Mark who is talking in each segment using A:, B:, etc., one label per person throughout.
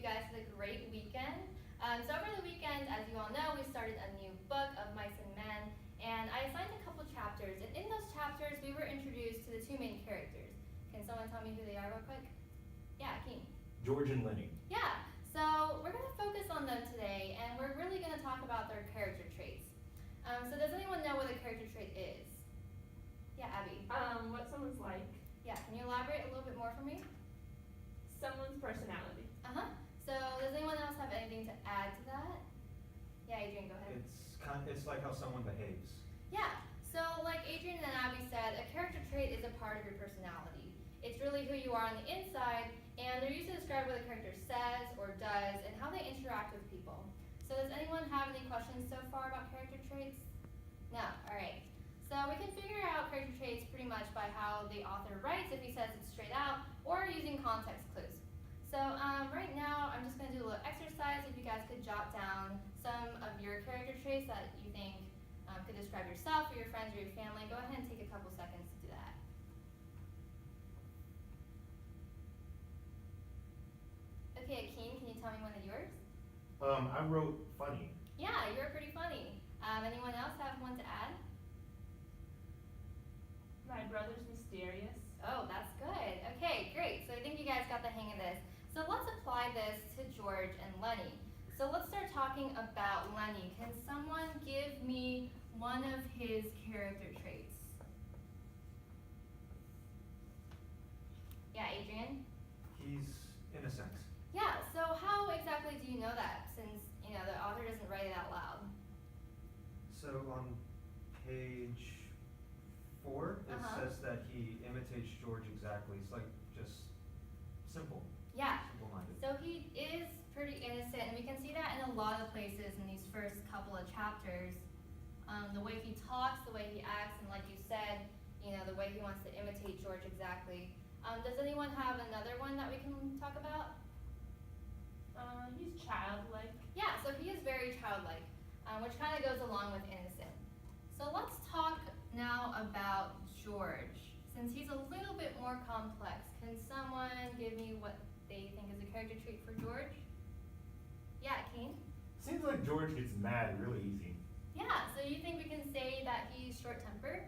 A: guys had a great weekend. So over the weekend, as you all know, we started a new book of Mice and Men, and I assigned a couple chapters, and in those chapters, we were introduced to the two main characters. Can someone tell me who they are real quick? Yeah, Keen.
B: George and Lenny.
A: Yeah, so we're going to focus on them today, and we're really going to talk about their character traits. So does anyone know what a character trait is? Yeah, Abby.
C: What someone's like.
A: Yeah, can you elaborate a little bit more for me?
C: Someone's personality.
A: Uh-huh. So does anyone else have anything to add to that? Yeah, Adrian, go ahead.
B: It's like how someone behaves.
A: Yeah, so like Adrian and Abby said, a character trait is a part of your personality. It's really who you are on the inside, and they're used to describe what a character says or does and how they interact with people. So does anyone have any questions so far about character traits? No? Alright. So we can figure out character traits pretty much by how the author writes, if he says it straight out, or using context clues. So right now, I'm just going to do a little exercise. If you guys could jot down some of your character traits that you think could describe yourself or your friends or your family, go ahead and take a couple seconds to do that. Okay, Akeen, can you tell me one of yours?
B: I wrote funny.
A: Yeah, you're pretty funny. Anyone else have one to add?
C: My brother's mysterious.
A: Oh, that's good. Okay, great. So I think you guys got the hang of this. So let's apply this to George and Lenny. So let's start talking about Lenny. Can someone give me one of his character traits? Yeah, Adrian?
B: He's innocent.
A: Yeah, so how exactly do you know that, since the author doesn't write it out loud?
B: So on page 4, it says that he imitates George exactly. It's like just simple.
A: Yeah.
B: Simple-minded.
A: So he is pretty innocent, and we can see that in a lot of places in these first couple of chapters. The way he talks, the way he acts, and like you said, the way he wants to imitate George exactly. Does anyone have another one that we can talk about?
C: He's childlike.
A: Yeah, so he is very childlike, which kind of goes along with innocent. So let's talk now about George. Since he's a little bit more complex, can someone give me what they think is a character trait for George? Yeah, Keen?
B: Seems like George gets mad really easy.
A: Yeah, so you think we can say that he's short-tempered?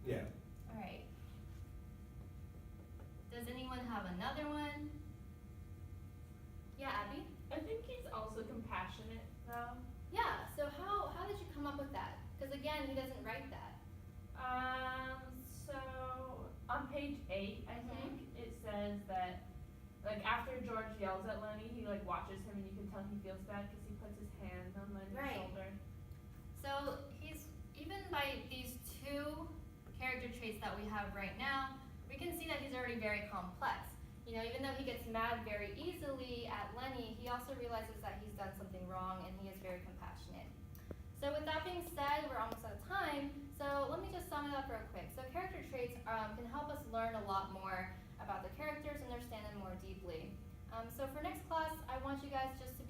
B: Yeah.
A: All right. Does anyone have another one? Yeah, Abby?
C: I think he's also compassionate, though.
A: Yeah, so how did you come up with that? Because again, he doesn't write that.
C: So on page 8, I think, it says that, like, after George yells at Lenny, he, like, watches him and you can tell he feels bad because he puts his hand on Lenny's shoulder.
A: So he's, even by these two character traits that we have right now, we can see that he's already very complex. Even though he gets mad very easily at Lenny, he also realizes that he's done something wrong and he is very compassionate. So with that being said, we're almost out of time, so let me just sum it up real quick. So character traits can help us learn a lot more about the characters, understand them more deeply. So for next class, I want you guys just to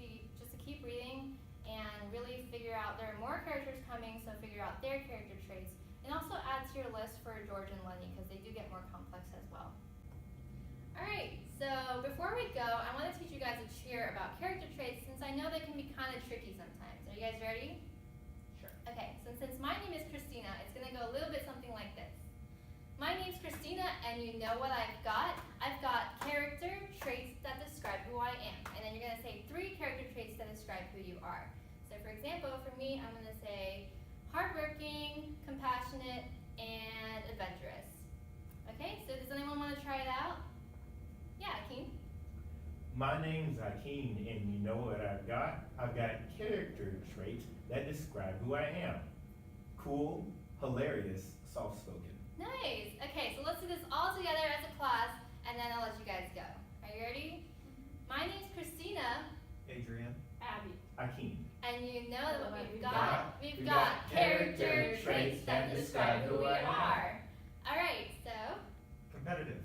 A: keep reading and really figure out, there are more characters coming, so figure out their character traits, and also add to your list for George and Lenny, because they do get more complex as well. Alright, so before we go, I want to teach you guys a cheer about character traits, since I know they can be kind of tricky sometimes. Are you guys ready?
C: Sure.
A: Okay, so since my name is Christina, it's going to go a little bit something like this. My name's Christina, and you know what I've got? I've got character traits that describe who I am. And then you're going to say 3 character traits that describe who you are. So for example, for me, I'm going to say hardworking, compassionate, and adventurous. Okay, so does anyone want to try it out? Yeah, Akeem?
B: My name's Akeem, and you know what I've got? I've got character traits that describe who I am. Cool, hilarious, soft-spoken.
A: Nice. Okay, so let's do this all together as a class, and then I'll let you guys go. Are you ready? My name's Christina.
B: Adrian.
C: Abby.
B: Akeem.
A: And you know that what we've got? We've got
B: character traits that describe who I am.
A: All right, so.
B: Competitive.